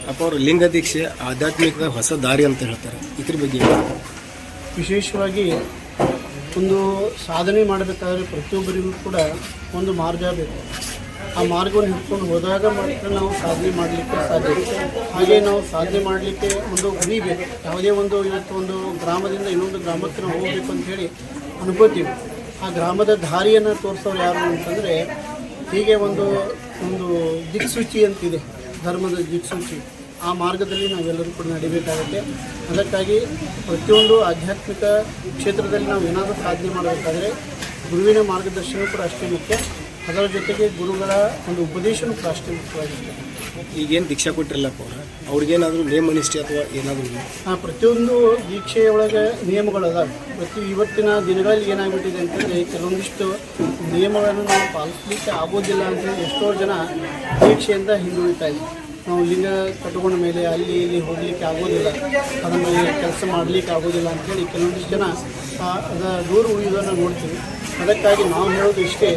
ಅಪ್ಪ ಅವರು ಲಿಂಗ ದೀಕ್ಷೆ ಆಧ್ಯಾತ್ಮಿಕದ ಹೊಸ ದಾರಿ ಅಂತ ಹೇಳ್ತಾರೆ. ಇದ್ರ ಬಗ್ಗೆ ವಿಶೇಷವಾಗಿ ಒಂದು ಸಾಧನೆ ಮಾಡಬೇಕಾದ್ರೆ ಪ್ರತಿಯೊಬ್ಬರಿಗೂ ಕೂಡ ಒಂದು ಮಾರ್ಗ ಬೇಕು. ಆ ಮಾರ್ಗವನ್ನು ಹಿಡ್ಕೊಂಡು ಹೋದಾಗ ಮಾತ್ರ ನಾವು ಸಾಧನೆ ಮಾಡಲಿಕ್ಕೆ ಸಾಧ್ಯ. ಹಾಗೆ ನಾವು ಸಾಧನೆ ಮಾಡಲಿಕ್ಕೆ ಒಂದು ಗುರಿ ಬೇಕು. ಯಾವುದೇ ಒಂದು ಇವತ್ತು ಒಂದು ಗ್ರಾಮದಿಂದ ಇನ್ನೊಂದು ಗ್ರಾಮಕ್ಕೆ ನಾವು ಹೋಗಬೇಕು ಅಂತ ಹೇಳಿ ಅನ್ಕೋತೀವಿ. ಆ ಗ್ರಾಮದ ದಾರಿಯನ್ನು ತೋರಿಸೋರು ಯಾರು ಅಂತಂದರೆ ಹೀಗೆ ಒಂದು ಒಂದು ದಿಕ್ಸೂಚಿ ಅಂತಿದೆ, ಧರ್ಮದ ದಿಕ್ಸೂಚಿ. ಆ ಮಾರ್ಗದಲ್ಲಿ ನಾವೆಲ್ಲರೂ ಕೂಡ ನಡಿಬೇಕಾಗುತ್ತೆ. ಅದಕ್ಕಾಗಿ ಪ್ರತಿಯೊಂದು ಆಧ್ಯಾತ್ಮಿಕ ಕ್ಷೇತ್ರದಲ್ಲಿ ನಾವು ಏನಾದರೂ ಸಾಧನೆ ಮಾಡಬೇಕಾದ್ರೆ ಗುರುವಿನ ಮಾರ್ಗದರ್ಶನ ಕೂಡ ಅಷ್ಟೇ ಮುಖ್ಯ. ಅದರ ಜೊತೆಗೆ ಗುರುಗಳ ಒಂದು ಉಪದೇಶನೂ ಕೂಡ ಅಷ್ಟೇ ಮುಖ್ಯವಾಗಿದೆ. ಈಗೇನು ದೀಕ್ಷಾ ಕೊಟ್ಟಿರಲ್ಲಪ್ಪ ಅವ್ರಿಗೇನಾದರೂ ನೇಮ ನಿಷ್ಠೆ ಅಥವಾ ಏನಾದರೂ ಪ್ರತಿಯೊಂದು ದೀಕ್ಷೆಯೊಳಗೆ ನಿಯಮಗಳದಾವೆ. ಇವತ್ತಿನ ದಿನಗಳಲ್ಲಿ ಏನಾಗ್ಬಿಟ್ಟಿದೆ ಅಂತಂದರೆ ಕೆಲವೊಂದಿಷ್ಟು ನಿಯಮಗಳನ್ನು ನಾವು ಪಾಲಿಸಲಿಕ್ಕೆ ಆಗೋದಿಲ್ಲ ಅಂತೇಳಿ ಎಷ್ಟೋ ಜನ ದೀಕ್ಷೆಯಿಂದ ಹಿಂದುಳಿತಾ ಇದ್ದೀವಿ. ನಾವು ಲಿಂಗ ಕಟ್ಕೊಂಡ ಮೇಲೆ ಅಲ್ಲಿ ಇಲ್ಲಿ ಹೋಗಲಿಕ್ಕೆ ಆಗೋದಿಲ್ಲ, ಅದನ್ನು ಕೆಲಸ ಮಾಡಲಿಕ್ಕೆ ಆಗೋದಿಲ್ಲ ಅಂಥೇಳಿ ಕೆಲವೊಂದಿಷ್ಟು ಜನ ಅದರ ದೂರ ಉಳಿಯೋದನ್ನು ನೋಡ್ತೀವಿ. ಅದಕ್ಕಾಗಿ ನಾವು ಹೇಳೋದು ಇಷ್ಟೇ,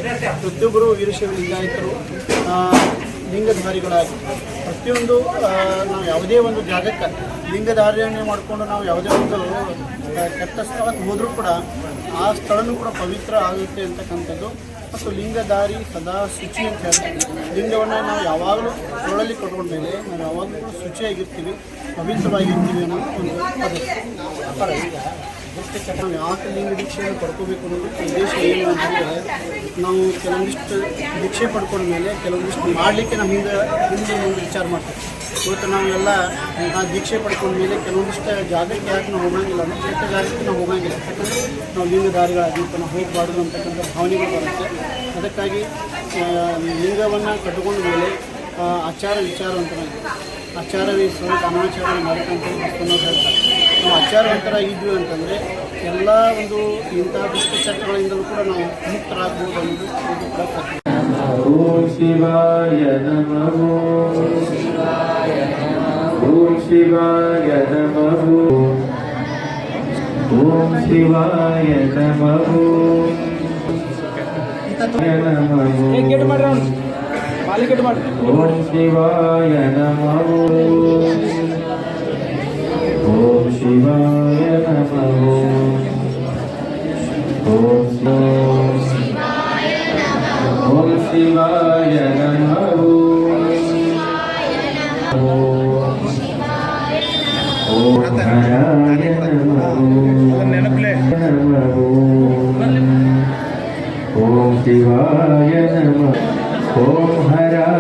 ಪ್ರತಿಯೊಬ್ಬರು ವೀರಶೈವ ಲಿಂಗಾಯತರು ಲಿಂಗಧಾರಿಗಳಾಗಿ ಪ್ರತಿಯೊಂದು ನಾವು ಯಾವುದೇ ಒಂದು ಜಾಗಕ್ಕೆ ಲಿಂಗಧಾರಣೆ ಮಾಡಿಕೊಂಡು ನಾವು ಯಾವುದೇ ಒಂದು ಕೆಟ್ಟ ಸ್ಥಳಕ್ಕೆ ಹೋದರೂ ಕೂಡ ಆ ಸ್ಥಳನೂ ಕೂಡ ಪವಿತ್ರ ಆಗುತ್ತೆ ಅಂತಕ್ಕಂಥದ್ದು. ಮತ್ತು ಲಿಂಗಧಾರಿ ಸದಾ ಶುಚಿ ಅಂತ ಹೇಳ್ತೀವಿ. ಲಿಂಗವನ್ನು ನಾವು ಯಾವಾಗಲೂ ತೊಳಲಿ ಕಟ್ಕೊಂಡ ಮೇಲೆ ನಾವು ಯಾವಾಗಲೂ ಕೂಡ ಶುಚಿಯಾಗಿರ್ತೀವಿ, ಪವಿತ್ರವಾಗಿರ್ತೀವಿ ಅನ್ನೋ ಒಂದು ನಾವು ಯಾಕೆ ಲಿಂಗ ದೀಕ್ಷೆಯನ್ನು ಪಡ್ಕೋಬೇಕು ಅನ್ನೋದಕ್ಕೆ ಉದ್ದೇಶ ಏನು ಅಂತಂದರೆ, ನಾವು ಕೆಲವೊಂದಿಷ್ಟು ದೀಕ್ಷೆ ಪಡ್ಕೊಂಡ ಮೇಲೆ ಕೆಲವೊಂದಿಷ್ಟು ಮಾಡಲಿಕ್ಕೆ ನಮ್ಮ ಹಿಂದೆ ಮುಂದೆ ವಿಚಾರ ಮಾಡ್ತೀವಿ. ಇವತ್ತು ನಾವೆಲ್ಲ ಆ ದೀಕ್ಷೆ ಪಡ್ಕೊಂಡ ಮೇಲೆ ಕೆಲವೊಂದಿಷ್ಟು ಜಾಗಕ್ಕೆ ಯಾಕೆ ನಾವು ಹೋಗೋಂಗಿಲ್ಲ ಅಂದರೆ ಕೆಟ್ಟ ಜಾಗಕ್ಕೆ ನಾವು ಹೋಗೋಂಗಿಲ್ಲ. ಯಾಕಂದರೆ ನಾವು ಲಿಂಗಧಾರಿಗಳಾಗಿತ್ತು, ನಾವು ಹೋಗಬಾರ್ದು ಅಂತಕ್ಕಂಥ ಭಾವನೆಗಳು ಬರುತ್ತೆ. ಅದಕ್ಕಾಗಿ ಲಿಂಗವನ್ನು ಕಟ್ಟಿಕೊಂಡ ಮೇಲೆ ಆಚಾರ ವಿಚಾರ ಅಂತ ಆಚಾರವೇ ಅನಾಚಾರ ಮಾಡ್ಕೊಂತ ಹೇಳ್ತಾರೆ. ನಾವು ಆಚಾರವಂತರಾಗಿದ್ವಿ ಅಂತಂದರೆ ಎಲ್ಲ ಒಂದು ಇಂಥ ದುಷ್ಟಚಟಗಳಿಂದಲೂ ಕೂಡ ನಾವು ಮುಕ್ತರಾಗ್ಬೋದು ಅನ್ನೋದು ಒಂದು ಪ್ರಶ್ನೆ. ಓಂ ಶಿವಾಯ ನಮಃ, ಓಂ ಶಿವಾಯ ನಮಃ, ಓಂ ಶಿವಾಯ ನಮಃ, ಓಂ ಶಿವಾಯ ನಮಃ, ಓಂ ಶಿವಾಯ ನಮಃ, ಓಂ ಶಿವಾಯ